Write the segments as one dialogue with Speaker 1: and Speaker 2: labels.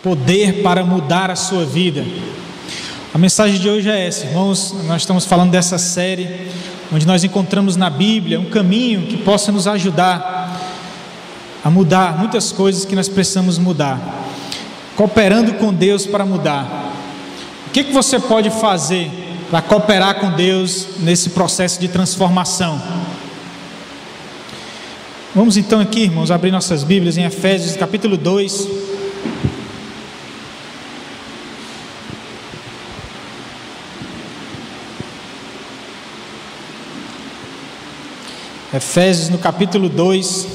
Speaker 1: poder para mudar a sua vida. A mensagem de hoje é essa, irmãos. Nós estamos falando dessa série onde nós encontramos na Bíblia um caminho que possa nos ajudar a mudar muitas coisas que nós precisamos mudar, cooperando com Deus para mudar. O que você pode fazer para cooperar com Deus nesse processo de transformação? Vamos então aqui, irmãos, abrir nossas Bíblias em Efésios capítulo 2. Efésios no capítulo 2.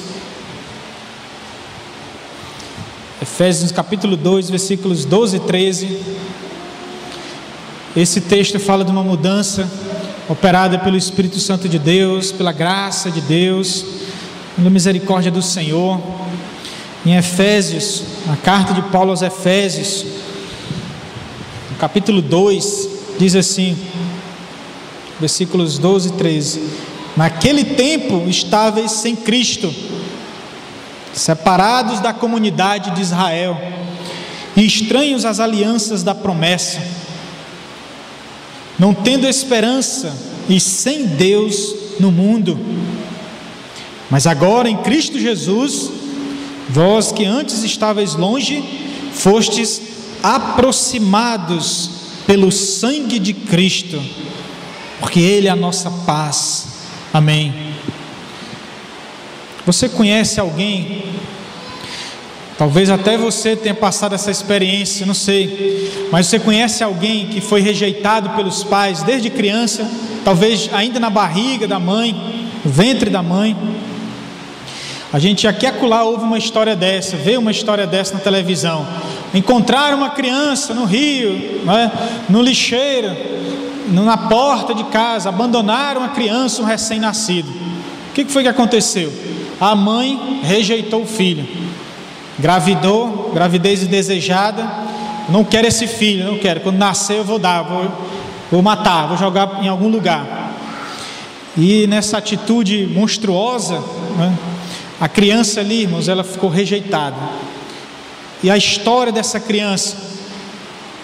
Speaker 1: Efésios capítulo 2, versículos 12 e 13. Esse texto fala de uma mudança operada pelo Espírito Santo de Deus, pela graça de Deus, pela misericórdia do Senhor. Em Efésios, a carta de Paulo aos Efésios, capítulo 2, diz assim, versículos 12 e 13: naquele tempo estáveis sem Cristo, separados da comunidade de Israel e estranhos às alianças da promessa, não tendo esperança e sem Deus no mundo. Mas agora em Cristo Jesus, vós que antes estáveis longe, fostes aproximados pelo sangue de Cristo, porque Ele é a nossa paz. Amém. Você conhece alguém, talvez até você tenha passado essa experiência, não sei, mas você conhece alguém que foi rejeitado pelos pais desde criança, talvez ainda na barriga da mãe, no ventre da mãe? A gente aqui e acolá ouve uma história dessa, vê uma história dessa na televisão. Encontraram uma criança no rio, no lixeiro, na porta de casa, abandonaram a criança, um recém-nascido. O que foi que aconteceu? A mãe rejeitou o filho, gravidou, gravidez indesejada. Não quero esse filho, não quero, quando nascer eu vou dar, vou matar, vou jogar em algum lugar. E nessa atitude monstruosa, a criança ali, irmãos, ela ficou rejeitada. E a história dessa criança,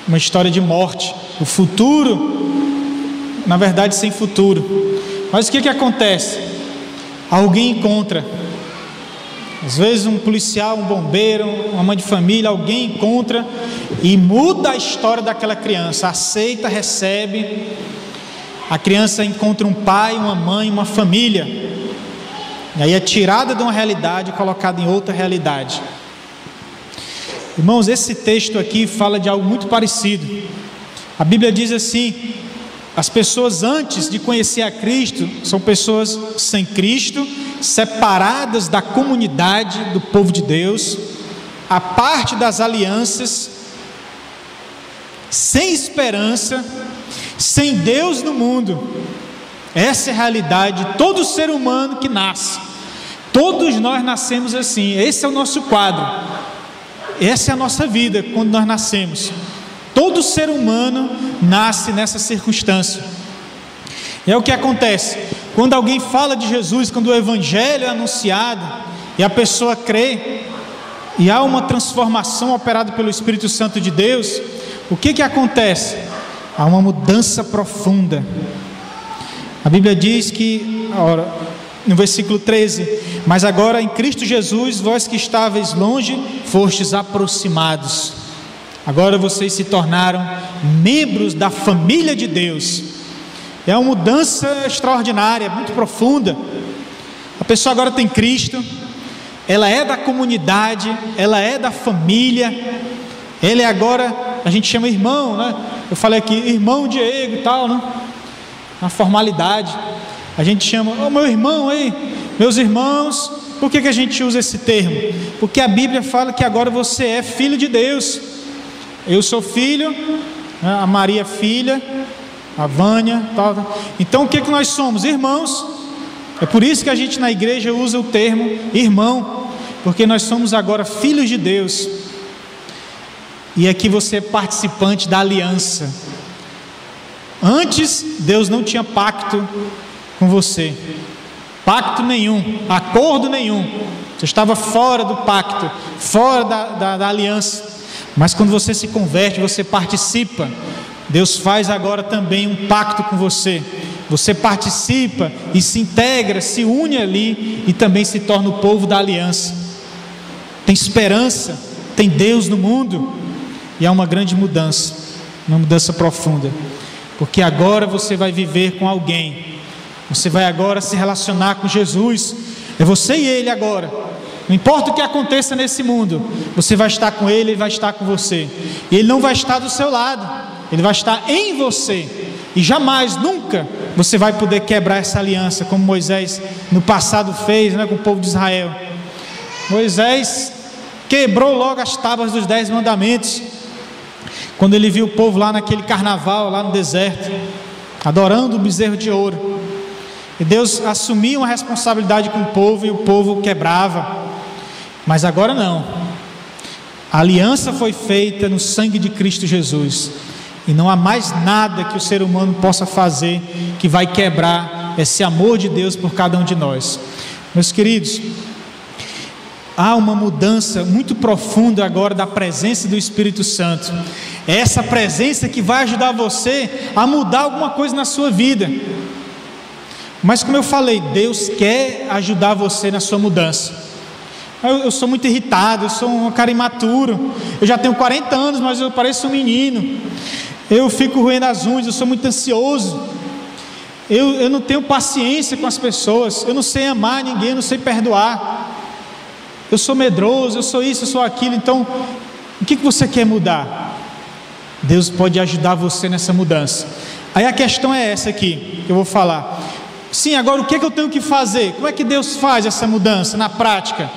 Speaker 1: uma história de morte, o futuro, na verdade sem futuro. Mas o que acontece? Alguém encontra, às vezes um policial, um bombeiro, uma mãe de família, alguém encontra e muda a história daquela criança, aceita, recebe. A criança encontra um pai, uma mãe, uma família, e aí é tirada de uma realidade e colocada em outra realidade. Irmãos, esse texto aqui fala de algo muito parecido. A Bíblia diz assim: as pessoas antes de conhecer a Cristo são pessoas sem Cristo, separadas da comunidade do povo de Deus, à parte das alianças, sem esperança, sem Deus no mundo. Essa é a realidade de todo ser humano que nasce. Todos nós nascemos assim. Esse é o nosso quadro, essa é a nossa vida quando nós nascemos. Todo ser humano nasce nessa circunstância. E é o que acontece quando alguém fala de Jesus, quando o Evangelho é anunciado e a pessoa crê e há uma transformação operada pelo Espírito Santo de Deus. O que acontece? Há uma mudança profunda. A Bíblia diz que, no versículo 13: mas agora em Cristo Jesus, vós que estáveis longe, fostes aproximados. Agora vocês se tornaram membros da família de Deus. É uma mudança extraordinária, muito profunda. A pessoa agora tem Cristo, ela é da comunidade, ela é da família, ele é agora, a gente chama irmão, né? Eu falei aqui, irmão Diego e tal, né? Uma formalidade. A gente chama, meu irmão aí, meus irmãos. Por que a gente usa esse termo? Porque a Bíblia fala que agora você é filho de Deus. Eu sou filho, a Maria é filha, a Vânia, tal. Então o que nós somos? Irmãos. É por isso que a gente na igreja usa o termo irmão, porque nós somos agora filhos de Deus. E aqui você é participante da aliança. Antes Deus não tinha pacto com você, pacto nenhum, acordo nenhum. Você estava fora do pacto, fora da aliança. Mas quando você se converte, você participa. Deus faz agora também um pacto com você. Você participa e se integra, se une ali e também se torna o povo da aliança. Tem esperança, tem Deus no mundo e há uma grande mudança, uma mudança profunda. Porque agora você vai viver com alguém. Você vai agora se relacionar com Jesus. É você e Ele agora. Não importa o que aconteça nesse mundo, você vai estar com Ele, Ele vai estar com você. E Ele não vai estar do seu lado, Ele vai estar em você. E jamais, nunca, você vai poder quebrar essa aliança, como Moisés no passado fez, né, com o povo de Israel. Moisés quebrou logo as tábuas dos 10 mandamentos, quando ele viu o povo lá naquele carnaval, lá no deserto, adorando o bezerro de ouro. E Deus assumia uma responsabilidade com o povo e o povo quebrava. Mas agora não. A aliança foi feita no sangue de Cristo Jesus. E não há mais nada que o ser humano possa fazer que vai quebrar esse amor de Deus por cada um de nós. Meus queridos, há uma mudança muito profunda agora da presença do Espírito Santo. É essa presença que vai ajudar você a mudar alguma coisa na sua vida. Mas como eu falei, Deus quer ajudar você na sua mudança. Eu sou muito irritado, eu sou um cara imaturo, eu já tenho 40 anos, mas eu pareço um menino. Eu fico roendo as unhas, eu sou muito ansioso. Eu não tenho paciência com as pessoas, eu não sei amar ninguém, eu não sei perdoar. Eu sou medroso, eu sou isso, eu sou aquilo. Então, o que você quer mudar? Deus pode ajudar você nessa mudança. Aí a questão é essa aqui, que eu vou falar. Sim, agora o que eu tenho que fazer? Como é que Deus faz essa mudança na prática?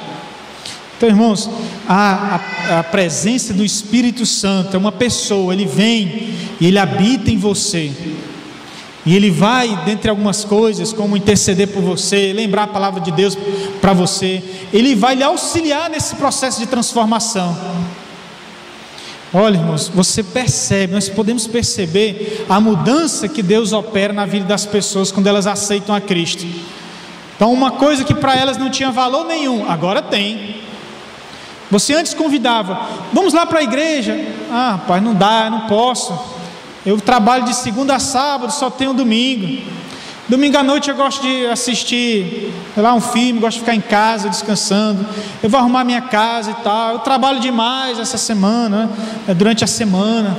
Speaker 1: Então, irmãos, a presença do Espírito Santo é uma pessoa, ele vem e ele habita em você. E ele vai, dentre algumas coisas, como interceder por você, lembrar a palavra de Deus para você. Ele vai lhe auxiliar nesse processo de transformação. Olha, irmãos, você percebe, nós podemos perceber a mudança que Deus opera na vida das pessoas quando elas aceitam a Cristo. Então, uma coisa que para elas não tinha valor nenhum, agora tem. Você antes convidava, vamos lá para a igreja. Ah, pai, não dá, eu não posso. Eu trabalho de segunda a sábado, só tenho domingo. Domingo à noite eu gosto de assistir, sei lá, um filme, gosto de ficar em casa descansando. Eu vou arrumar minha casa e tal. Eu trabalho demais essa semana, né? Durante a semana.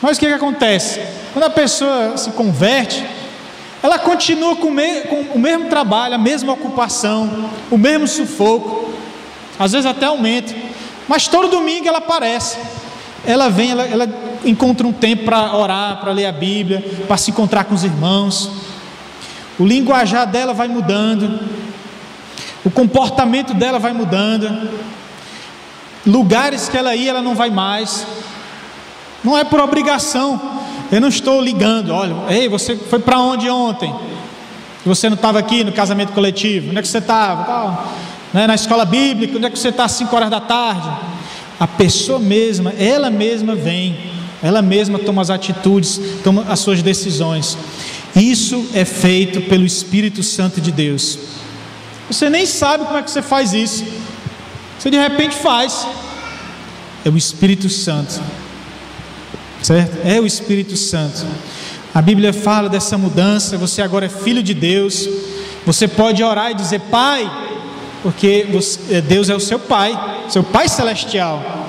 Speaker 1: Mas o que acontece? Quando a pessoa se converte, ela continua com o mesmo trabalho, a mesma ocupação, o mesmo sufoco. Às vezes até aumenta. Mas todo domingo ela aparece. Ela vem, ela encontra um tempo para orar, para ler a Bíblia, para se encontrar com os irmãos. O linguajar dela vai mudando, o comportamento dela vai mudando. Lugares que ela ia, ela não vai mais. Não é por obrigação. Eu não estou ligando, olha, ei, você foi para onde ontem? Você não estava aqui no casamento coletivo? Onde é que você estava? Na escola bíblica, onde é que você está às 5 horas da tarde? A pessoa mesma, ela mesma vem, ela mesma toma as atitudes, toma as suas decisões. Isso é feito pelo Espírito Santo de Deus. Você nem sabe como é que você faz isso, você de repente faz. É o Espírito Santo, certo? É o Espírito Santo. A Bíblia fala dessa mudança. Você agora é filho de Deus. Você pode orar e dizer Pai, porque Deus é o seu Pai celestial.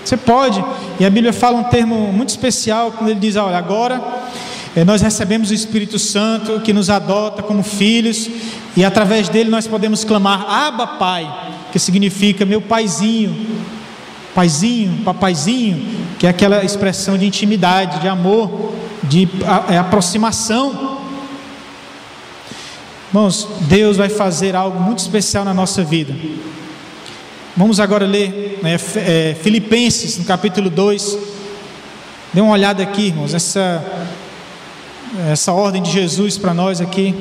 Speaker 1: Você pode. E a Bíblia fala um termo muito especial quando ele diz, olha, agora nós recebemos o Espírito Santo que nos adota como filhos, e através dele nós podemos clamar Abba Pai, que significa meu paizinho, paizinho, papaizinho, que é aquela expressão de intimidade, de amor, de aproximação. Irmãos, Deus vai fazer algo muito especial na nossa vida. Vamos agora ler Filipenses, no capítulo 2. Dê uma olhada aqui, irmãos, essa ordem de Jesus para nós aqui.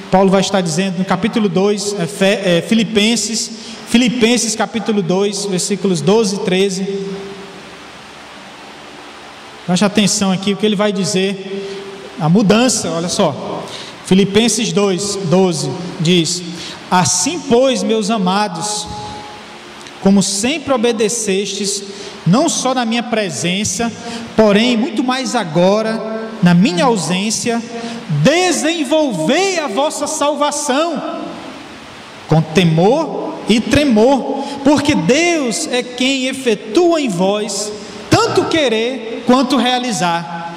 Speaker 1: Paulo vai estar dizendo no capítulo 2, Filipenses capítulo 2, versículos 12 e 13. Preste atenção aqui, o que ele vai dizer, a mudança, olha só. Filipenses 2, 12 diz: assim pois, meus amados, como sempre obedecestes, não só na minha presença, porém muito mais agora, na minha ausência, desenvolvei a vossa salvação com temor e tremor, porque Deus é quem efetua em vós tanto querer quanto realizar,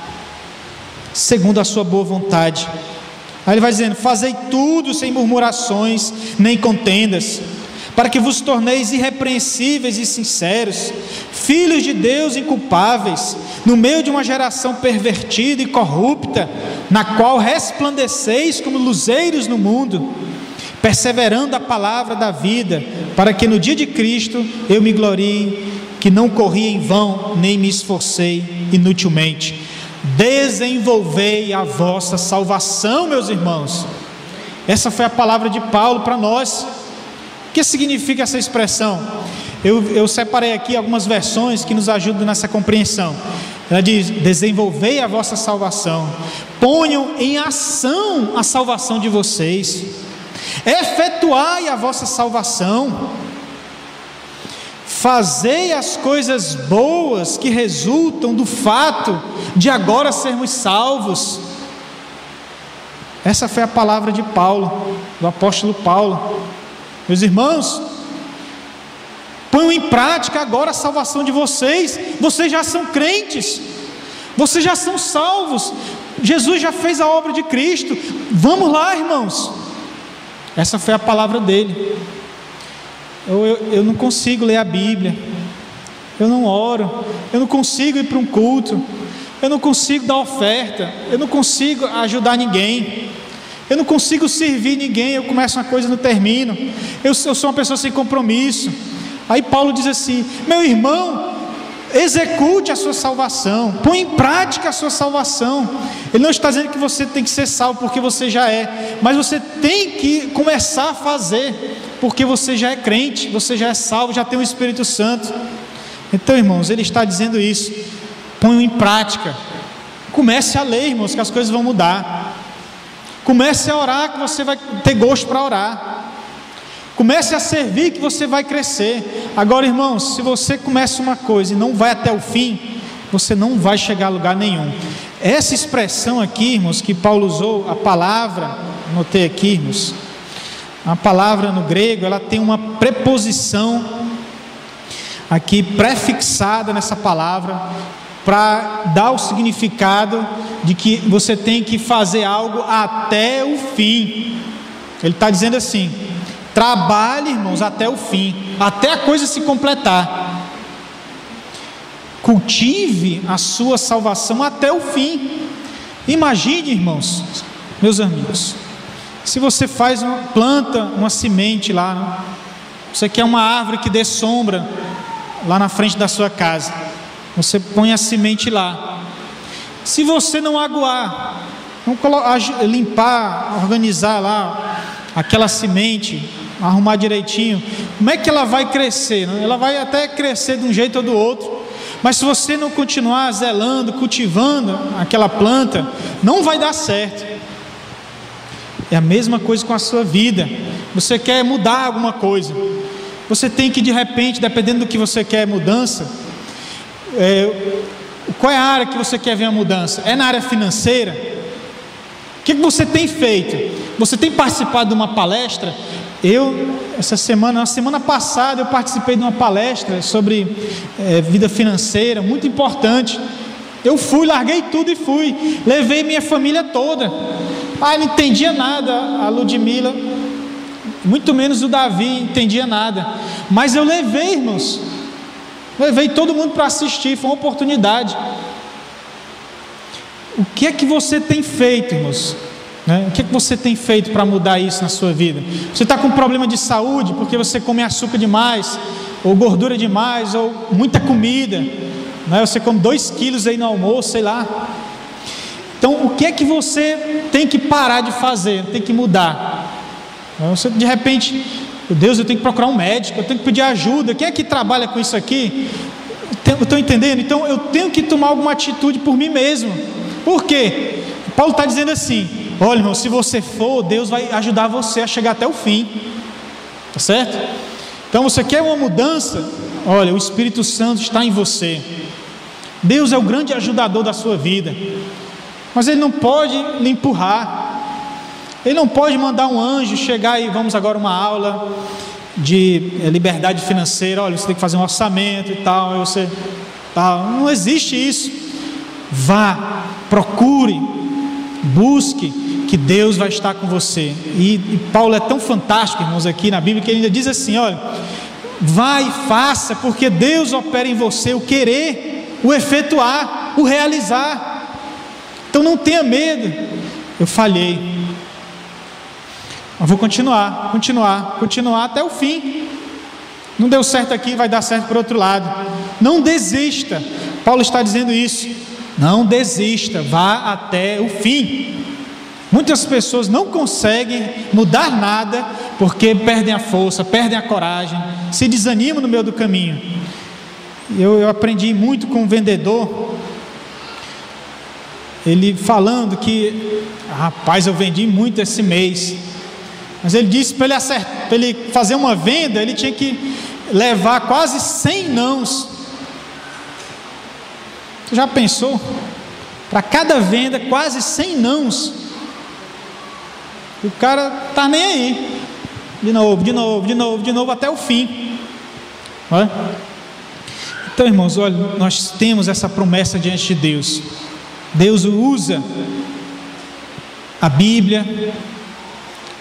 Speaker 1: segundo a sua boa vontade. Aí ele vai dizendo: fazei tudo sem murmurações nem contendas, para que vos torneis irrepreensíveis e sinceros, filhos de Deus inculpáveis, no meio de uma geração pervertida e corrupta, na qual resplandeceis como luzeiros no mundo, perseverando a palavra da vida, para que no dia de Cristo eu me glorie, que não corri em vão, nem me esforcei inutilmente. Desenvolvei a vossa salvação, meus irmãos. Essa foi a palavra de Paulo para nós. O que significa essa expressão? Eu separei aqui algumas versões que nos ajudam nessa compreensão. Ela diz: desenvolvei a vossa salvação, ponham em ação a salvação de vocês, efetuai a vossa salvação, fazei as coisas boas que resultam do fato de agora sermos salvos. Essa foi a palavra de Paulo, do apóstolo Paulo. Meus irmãos, ponham em prática agora a salvação de vocês. Vocês já são crentes, vocês já são salvos, Jesus já fez a obra de Cristo. Vamos lá, irmãos. Essa foi a palavra dele. Eu não consigo ler a Bíblia, eu não oro, eu não consigo ir para um culto, eu não consigo dar oferta, eu não consigo ajudar ninguém, eu não consigo servir ninguém, eu começo uma coisa e não termino, eu sou uma pessoa sem compromisso. Aí Paulo diz assim: meu irmão, execute a sua salvação, põe em prática a sua salvação. Ele não está dizendo que você tem que ser salvo porque você já é, mas você tem que começar a fazer, porque você já é crente, você já é salvo, já tem o Espírito Santo. Então, irmãos, ele está dizendo isso: ponham em prática. Comece a ler, irmãos, que as coisas vão mudar. Comece a orar, que você vai ter gosto para orar. Comece a servir, que você vai crescer. Agora, irmãos, se você começa uma coisa e não vai até o fim, você não vai chegar a lugar nenhum. Essa expressão aqui, irmãos, que Paulo usou, a palavra, anotei aqui, irmãos, a palavra no grego, ela tem uma preposição aqui prefixada nessa palavra, para dar o significado de que você tem que fazer algo até o fim. Ele está dizendo assim: trabalhe, irmãos, até o fim, até a coisa se completar. Cultive a sua salvação até o fim. Imagine, irmãos, meus amigos, se você planta uma semente lá, né? Você quer uma árvore que dê sombra lá na frente da sua casa, você põe a semente lá. Se você não aguar, não limpar, organizar lá aquela semente, arrumar direitinho, como é que ela vai crescer? Ela vai até crescer de um jeito ou do outro, mas se você não continuar zelando, cultivando aquela planta, não vai dar certo. É a mesma coisa com a sua vida. Você quer mudar alguma coisa, você tem que, de repente, dependendo do que você quer mudança, qual é a área que você quer ver a mudança? É na área financeira? O que você tem feito? Você tem participado de uma palestra? Na semana passada, eu participei de uma palestra sobre vida financeira, muito importante. Eu larguei tudo e fui. Levei minha família toda. Não entendia nada, a Ludmila, muito menos o Davi entendia nada. Mas eu levei, irmãos. Levei todo mundo para assistir, foi uma oportunidade. O que é que você tem feito, irmãos? O que é que você tem feito para mudar isso na sua vida? Você está com problema de saúde porque você come açúcar demais, ou gordura demais, ou muita comida, você come 2 quilos aí no almoço, sei lá. Então, o que é que você tem que parar de fazer, tem que mudar? Você, de repente, meu Deus, eu tenho que procurar um médico, eu tenho que pedir ajuda. Quem é que trabalha com isso aqui? Estão entendendo? Então eu tenho que tomar alguma atitude por mim mesmo. Por quê? Paulo está dizendo assim: olha, irmão, se você for, Deus vai ajudar você a chegar até o fim. Tá certo? Então você quer uma mudança? olha, o Espírito Santo está em você. Deus é o grande ajudador da sua vida, mas Ele não pode lhe empurrar. Ele não pode mandar um anjo chegar e vamos agora uma aula de liberdade financeira. Olha, você tem que fazer um orçamento e tal. Aí você, tal. Não existe isso. Vá, procure, busque, que Deus vai estar com você. E Paulo é tão fantástico, irmãos, aqui na Bíblia, que ele ainda diz assim: olha, vá e faça, porque Deus opera em você o querer, o efetuar, o realizar. Então não tenha medo. Eu falhei, mas vou continuar até o fim. Não deu certo aqui, vai dar certo por outro lado. Não desista. Paulo está dizendo isso. Não desista, vá até o fim. Muitas pessoas não conseguem mudar nada porque perdem a força, perdem a coragem, se desanimam no meio do caminho. Eu aprendi muito com um vendedor, ele falando que, rapaz, eu vendi muito esse mês, mas ele disse para ele fazer uma venda, ele tinha que levar quase 100 nãos. Você já pensou? Para cada venda, quase 100 nãos. O cara está nem aí. De novo, até o fim. Olha. Então, irmãos, olha, nós temos essa promessa diante de Deus. Deus usa a Bíblia.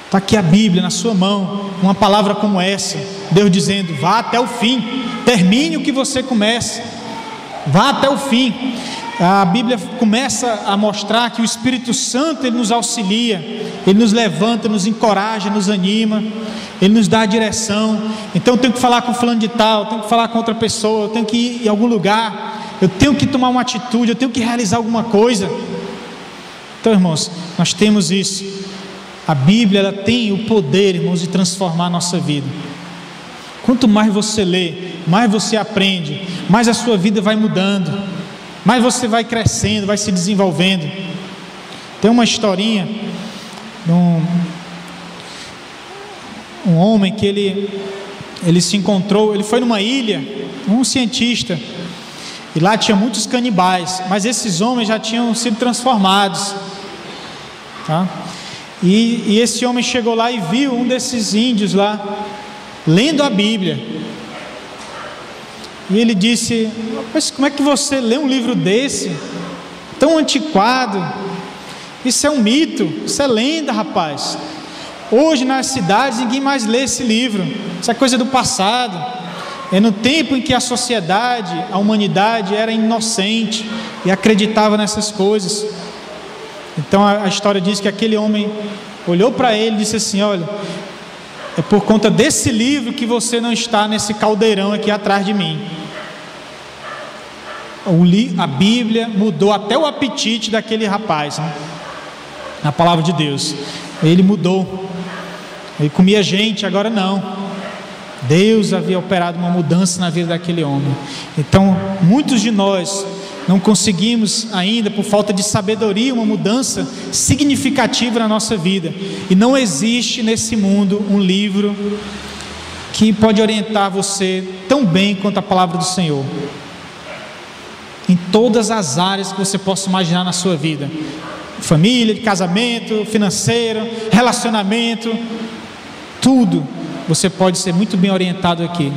Speaker 1: Está aqui a Bíblia na sua mão, uma palavra como essa, Deus dizendo: vá até o fim, termine o que você começa, vá até o fim. A Bíblia começa a mostrar que o Espírito Santo, Ele nos auxilia, Ele nos levanta, nos encoraja, nos anima, Ele nos dá a direção. Então eu tenho que falar com fulano de tal, eu tenho que falar com outra pessoa, eu tenho que ir em algum lugar, eu tenho que tomar uma atitude, eu tenho que realizar alguma coisa. Então, irmãos, nós temos isso. A Bíblia, ela tem o poder, irmãos, de transformar a nossa vida. Quanto mais você lê, mais você aprende, mais a sua vida vai mudando, mais você vai crescendo, vai se desenvolvendo. Tem uma historinha de um homem que ele se encontrou, ele foi numa ilha, um cientista, e lá tinha muitos canibais, mas esses homens já tinham sido transformados, tá? E esse homem chegou lá e viu um desses índios lá lendo a Bíblia. E ele disse: mas como é que você lê um livro desse, tão antiquado? Isso é um mito, isso é lenda, rapaz. Hoje nas cidades ninguém mais lê esse livro, isso é coisa do passado. É no tempo em que a sociedade, a humanidade era inocente e acreditava nessas coisas. Então a história diz que aquele homem olhou para ele e disse assim: olha, é por conta desse livro que você não está nesse caldeirão aqui atrás de mim. A Bíblia mudou até o apetite daquele rapaz, né? A palavra de Deus, ele mudou. Ele comia gente, agora não. Deus havia operado uma mudança na vida daquele homem. Então muitos de nós não conseguimos ainda, por falta de sabedoria, uma mudança significativa na nossa vida. E não existe nesse mundo um livro que pode orientar você tão bem quanto a palavra do Senhor, em todas as áreas que você possa imaginar na sua vida: família, de casamento, financeiro, relacionamento, tudo você pode ser muito bem orientado aqui.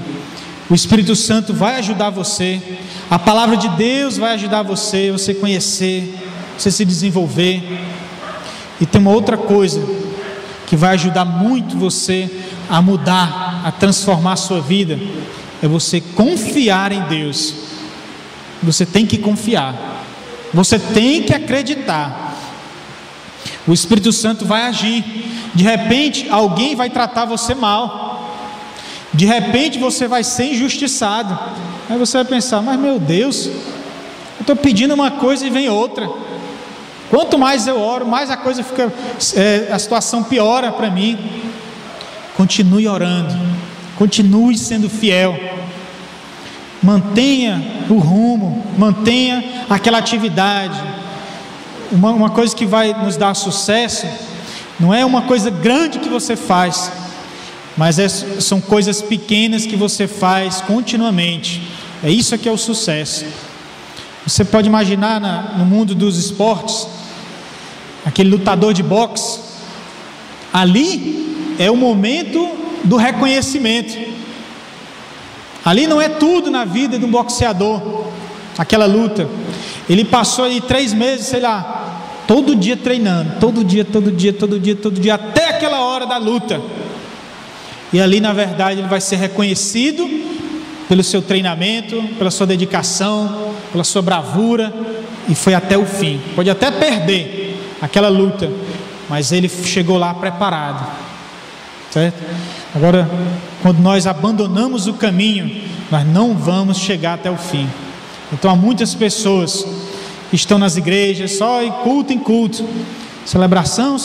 Speaker 1: O Espírito Santo vai ajudar você, a palavra de Deus vai ajudar você, você conhecer, você se desenvolver. E tem uma outra coisa que vai ajudar muito você a mudar, a transformar a sua vida, é você confiar em Deus. Você tem que confiar, você tem que acreditar. O Espírito Santo vai agir. De repente alguém vai tratar você mal, de repente você vai ser injustiçado. Aí você vai pensar: mas meu Deus, eu estou pedindo uma coisa e vem outra. Quanto mais eu oro, mais a coisa fica, a situação piora para mim. Continue orando, continue sendo fiel, mantenha o rumo, mantenha aquela atividade. Uma coisa que vai nos dar sucesso não é uma coisa grande que você faz, mas são coisas pequenas que você faz continuamente. É isso que é o sucesso. Você pode imaginar no mundo dos esportes, aquele lutador de boxe, ali é o momento do reconhecimento. Ali não é tudo na vida de um boxeador, aquela luta. Ele passou aí 3 meses, sei lá, todo dia treinando, todo dia, até aquela hora da luta. E ali, na verdade, ele vai ser reconhecido pelo seu treinamento, pela sua dedicação, pela sua bravura, e foi até o fim. Pode até perder aquela luta, mas ele chegou lá preparado, certo? Agora, quando nós abandonamos o caminho, nós não vamos chegar até o fim. Então há muitas pessoas que estão nas igrejas só em culto, celebração.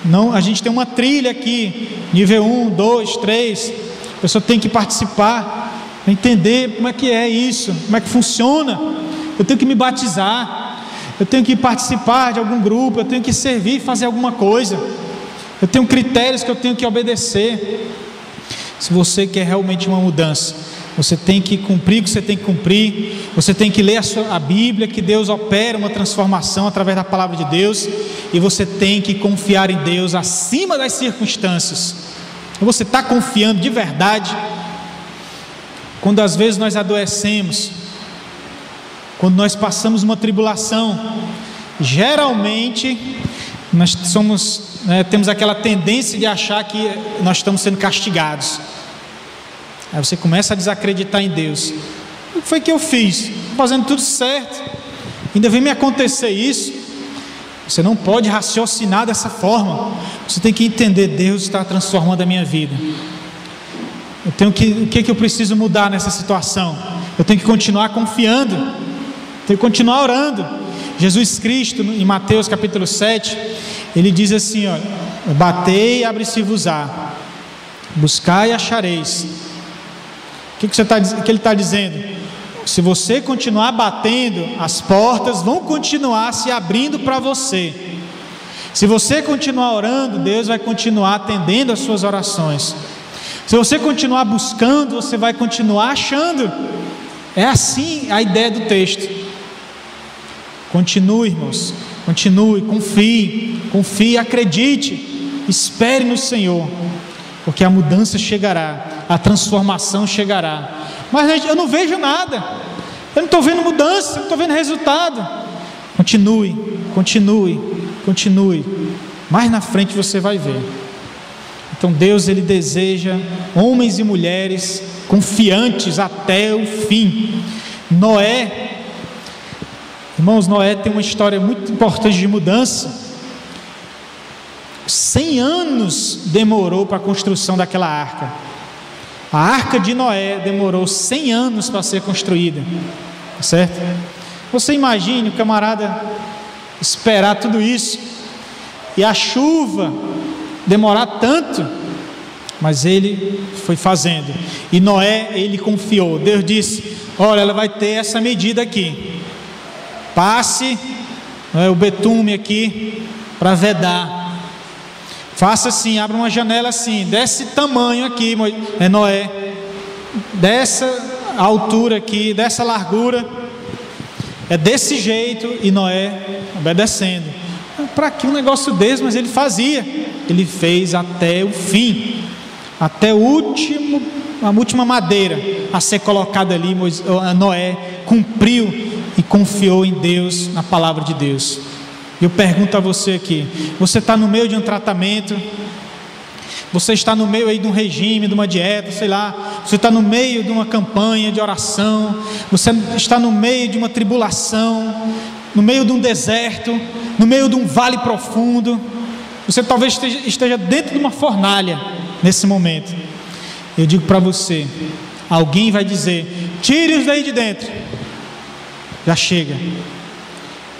Speaker 1: Não, a gente tem uma trilha aqui, nível 1, 2, 3, a pessoa tem que participar, entender como é que é isso, como é que funciona. Eu tenho que me batizar, eu tenho que participar de algum grupo, eu tenho que servir, fazer alguma coisa, eu tenho critérios que eu tenho que obedecer. Se você quer realmente uma mudança, você tem que cumprir o que você tem que cumprir, você tem que ler a Bíblia, que Deus opera uma transformação através da palavra de Deus, e você tem que confiar em Deus acima das circunstâncias. Você está confiando de verdade? Quando às vezes nós adoecemos, quando nós passamos uma tribulação, geralmente nós temos aquela tendência de achar que nós estamos sendo castigados. Aí você começa a desacreditar em Deus. O que foi que eu fiz? Estou fazendo tudo certo, ainda vem me acontecer isso. Você não pode raciocinar dessa forma. Você tem que entender: Deus está transformando a minha vida. O que eu preciso mudar nessa situação? Eu tenho que continuar confiando, tenho que continuar orando. Jesus Cristo, em Mateus capítulo 7, ele diz assim: ó, batei e abre-se-vos-á, buscai e achareis. O que ele está dizendo? Se você continuar batendo, as portas vão continuar se abrindo para você. Se você continuar orando, Deus vai continuar atendendo as suas orações. Se você continuar buscando, você vai continuar achando. É assim a ideia do texto. Continue, irmãos, continue, confie, acredite, espere no Senhor, porque a mudança chegará, a transformação chegará. Mas gente, eu não vejo nada, eu não estou vendo mudança, não estou vendo resultado. Continue, mais na frente você vai ver. Então Deus, ele deseja homens e mulheres confiantes até o fim. Irmãos, Noé tem uma história muito importante de mudança. 100 anos demorou para a construção daquela arca. A arca de Noé demorou 100 anos para ser construída, certo? Você imagine o camarada esperar tudo isso, e a chuva demorar tanto, mas ele foi fazendo. E Noé, ele confiou. Deus disse: olha, ela vai ter essa medida aqui, passe o betume aqui para vedar, faça assim, abra uma janela assim, desse tamanho aqui, Noé, dessa altura aqui, dessa largura, é desse jeito. E Noé obedecendo. Para que um negócio desse? Mas ele fazia, ele fez até o fim, até a última madeira a ser colocada ali. Noé cumpriu e confiou em Deus, na palavra de Deus. Eu pergunto a você aqui: você está no meio de um tratamento, você está no meio aí de um regime, de uma dieta, sei lá, você está no meio de uma campanha de oração, você está no meio de uma tribulação, no meio de um deserto, no meio de um vale profundo, você talvez esteja dentro de uma fornalha nesse momento. Eu digo para você: alguém vai dizer: tire-os daí de dentro. Já chega.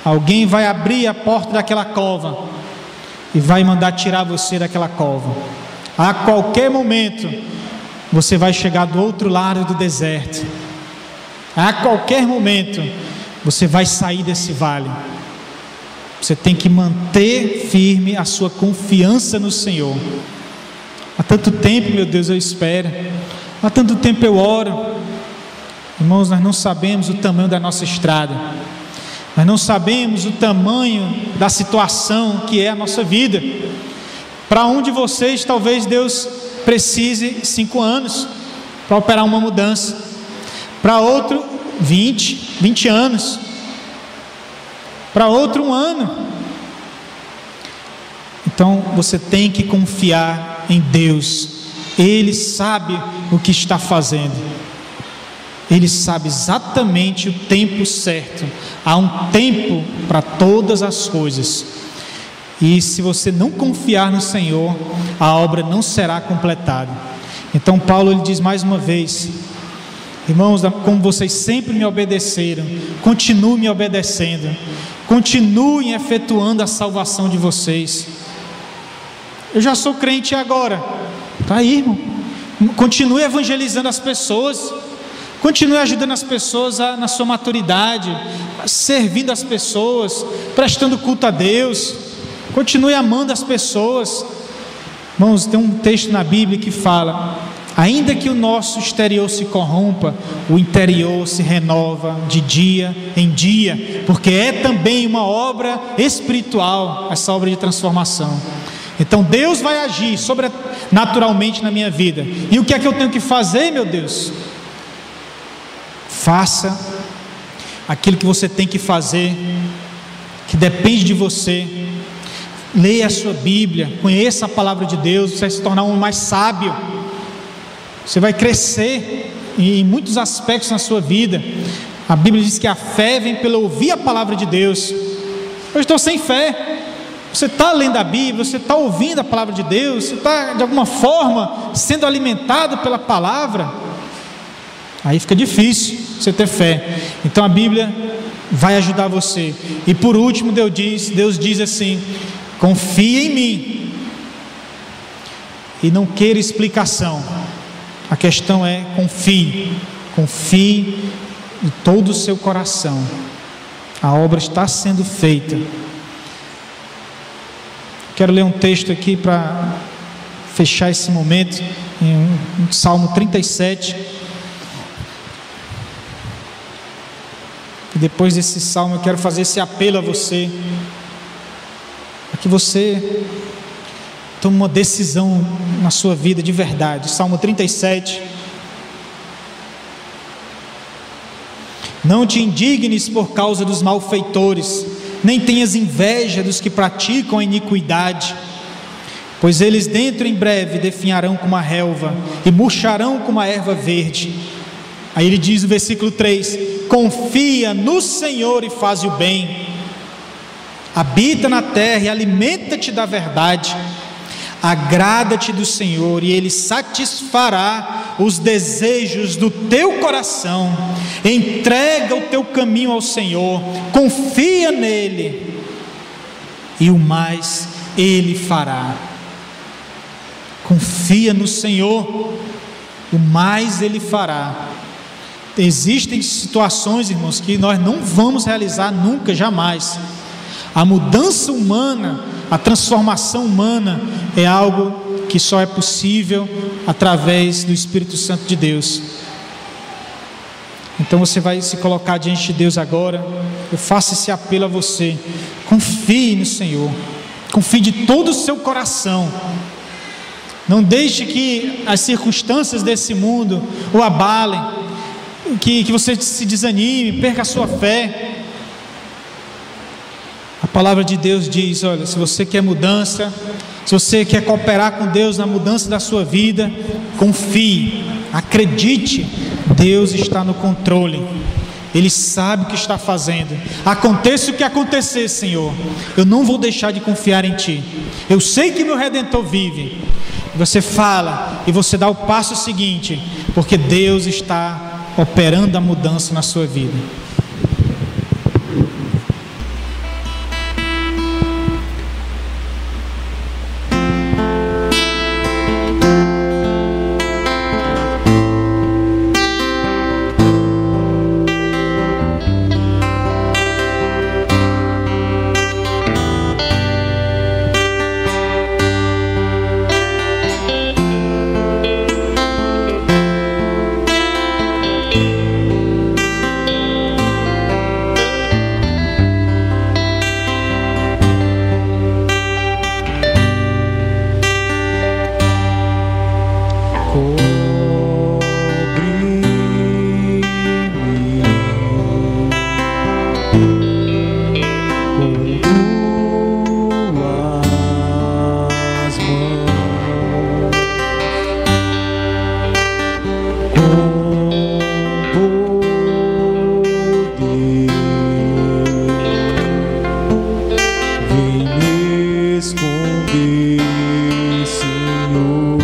Speaker 1: Alguém vai abrir a porta daquela cova e vai mandar tirar você daquela cova. A qualquer momento você vai chegar do outro lado do deserto. A qualquer momento você vai sair desse vale. Você tem que manter firme a sua confiança no Senhor. Há tanto tempo, meu Deus, eu espero. Há tanto tempo eu oro. Irmãos, nós não sabemos o tamanho da nossa estrada. Nós não sabemos o tamanho da situação que é a nossa vida. Para um de vocês, talvez Deus precise 5 anos para operar uma mudança. Para outro, 20 anos. Para outro, 1 ano. Então, você tem que confiar em Deus. Ele sabe o que está fazendo. Ele sabe exatamente o tempo certo. Há um tempo para todas as coisas. E se você não confiar no Senhor, a obra não será completada. Então Paulo ele diz mais uma vez: irmãos, como vocês sempre me obedeceram, continuem me obedecendo, continuem efetuando a salvação de vocês. Eu já sou crente agora, está aí, irmão. Continue evangelizando as pessoas, continue ajudando as pessoas na sua maturidade, servindo as pessoas, prestando culto a Deus, continue amando as pessoas. Irmãos, tem um texto na Bíblia que fala: ainda que o nosso exterior se corrompa, o interior se renova de dia em dia, porque é também uma obra espiritual, essa obra de transformação. Então Deus vai agir sobrenaturalmente na minha vida. E o que é que eu tenho que fazer, meu Deus? Faça aquilo que você tem que fazer, que depende de você. Leia a sua Bíblia, conheça a palavra de Deus, você vai se tornar um homem mais sábio. Você vai crescer em muitos aspectos na sua vida. A Bíblia diz que a fé vem pelo ouvir a palavra de Deus. Eu estou sem fé. Você está lendo a Bíblia, você está ouvindo a palavra de Deus, você está de alguma forma sendo alimentado pela palavra. Aí fica difícil você ter fé. Então a Bíblia vai ajudar você. E por último Deus diz assim: confie em mim e não queira explicação. A questão é confie de todo o seu coração. A obra está sendo feita. Quero ler um texto aqui para fechar esse momento, em Salmo 37. E depois desse salmo eu quero fazer esse apelo a você, para que você tome uma decisão na sua vida de verdade. Salmo 37. Não te indignes por causa dos malfeitores, nem tenhas inveja dos que praticam a iniquidade, pois eles dentro em breve definharão como a relva e murcharão como a erva verde. Aí ele diz no versículo 3: confia no Senhor e faz o bem, habita na terra e alimenta-te da verdade. Agrada-te do Senhor e Ele satisfará os desejos do teu coração. Entrega o teu caminho ao Senhor, confia nele e o mais Ele fará. Confia no Senhor, o mais Ele fará. Existem situações, irmãos, que nós não vamos realizar nunca, jamais. A mudança humana, a transformação humana é algo que só é possível através do Espírito Santo de Deus. Então você vai se colocar diante de Deus agora. Eu faço esse apelo a você: confie no Senhor, confie de todo o seu coração. Não deixe que as circunstâncias desse mundo o abalem, que você se desanime, perca a sua fé. A palavra de Deus diz: olha, se você quer mudança, se você quer cooperar com Deus na mudança da sua vida, confie, acredite, Deus está no controle, Ele sabe o que está fazendo. Aconteça o que acontecer, Senhor, eu não vou deixar de confiar em Ti. Eu sei que meu Redentor vive. Você fala e você dá o passo seguinte, porque Deus está operando a mudança na sua vida.
Speaker 2: esconder, Senhor.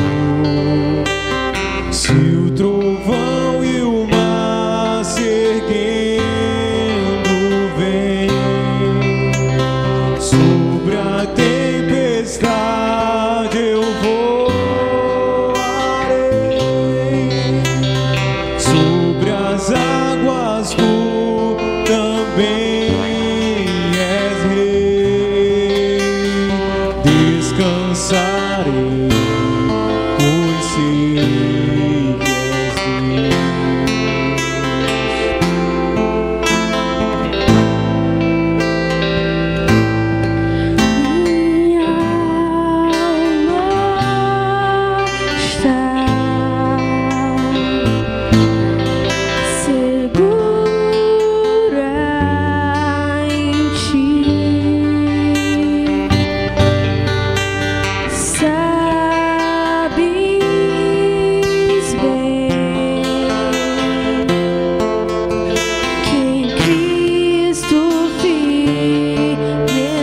Speaker 2: Se o trovão e o mar se erguendo vem sobre a tempestade, eu voarei sobre as águas, tu também és rei. Descansarei, pois sei que és Deus.
Speaker 3: Minha alma está segura em ti. Sabes bem que em Cristo firme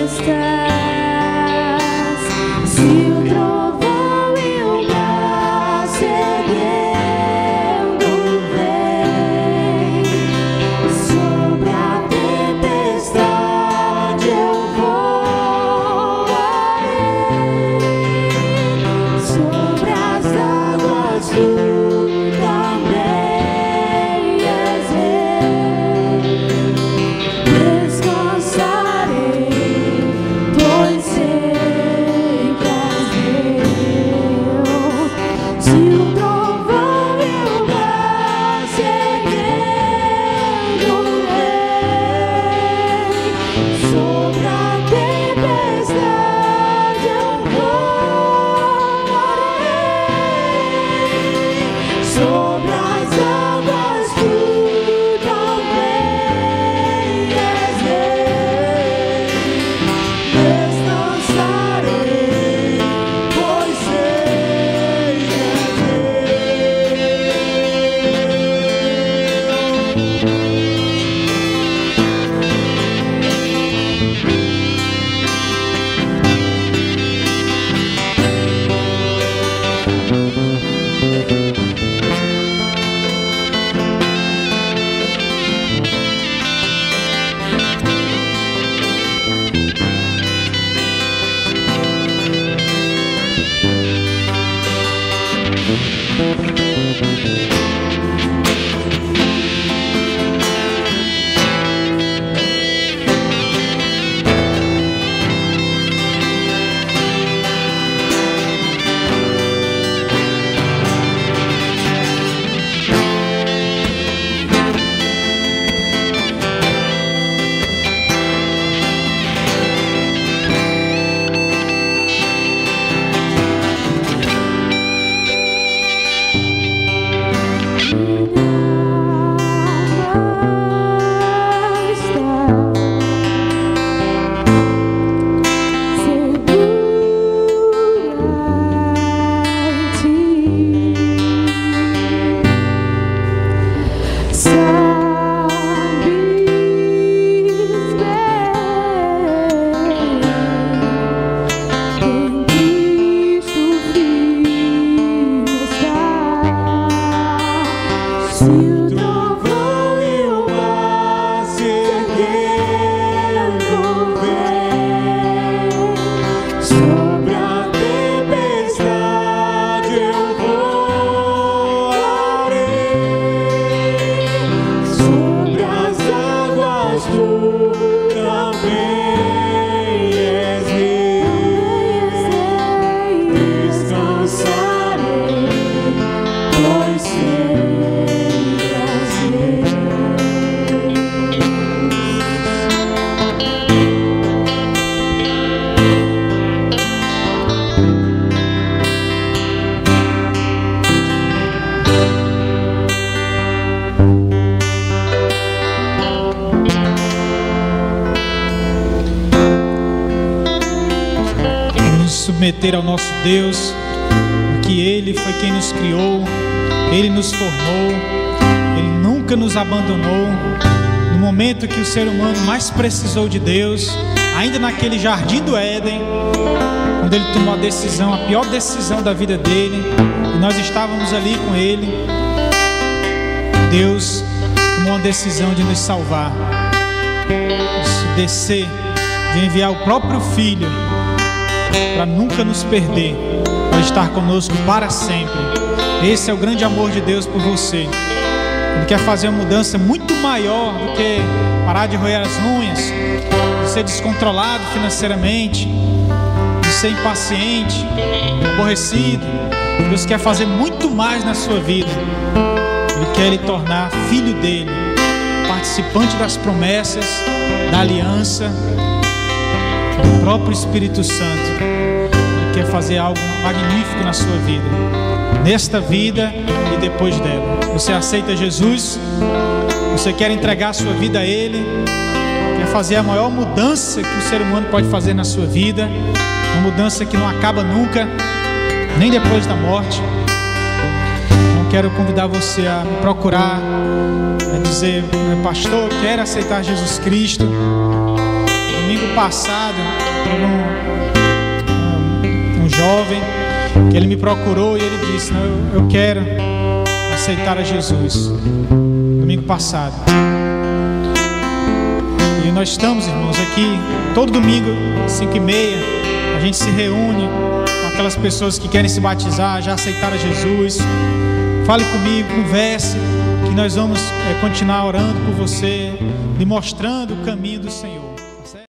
Speaker 3: estás. Se o trovão e o mar se erguendo vem sobre a tempestade, eu voarei sobre as águas, tu também és rei. Descansarei, pois sei que és Deus. Se o trovão e o mar se erguendo vem sobre a tempestade, eu voarei sobre as águas, tu também és rei. Descansarei, pois sei que és Se o trovão e o mar se erguendo vem sobre a tempestade, eu voarei sobre as águas, tu também és rei. Descansarei, pois sei.
Speaker 1: Submeter ao nosso Deus, que Ele foi quem nos criou, Ele nos formou, Ele nunca nos abandonou. No momento que o ser humano mais precisou de Deus, ainda naquele jardim do Éden, quando ele tomou a decisão, a pior decisão da vida dele, e nós estávamos ali com ele, Deus tomou a decisão de nos salvar, de descer, de enviar o próprio Filho para nunca nos perder, para estar conosco para sempre. Esse é o grande amor de Deus por você. Ele quer fazer uma mudança muito maior do que parar de roer as unhas, de ser descontrolado financeiramente, de ser impaciente, aborrecido. Deus quer fazer muito mais na sua vida. Ele quer lhe tornar filho dele, participante das promessas, da aliança, do próprio Espírito Santo. Ele quer fazer algo magnífico na sua vida, nesta vida e depois dela. Você aceita Jesus? Você quer entregar a sua vida a Ele? Quer fazer a maior mudança que o ser humano pode fazer na sua vida? Uma mudança que não acaba nunca, nem depois da morte. Então quero convidar você a me procurar, a dizer: pastor, eu quero aceitar Jesus Cristo. Domingo passado, um jovem que ele me procurou e ele disse: não, eu quero aceitar a Jesus. Domingo passado. E nós estamos, irmãos, aqui todo domingo, 5h30, a gente se reúne com aquelas pessoas que querem se batizar, já aceitaram a Jesus. Fale comigo, converse, que nós vamos continuar orando por você, lhe mostrando o caminho do Senhor.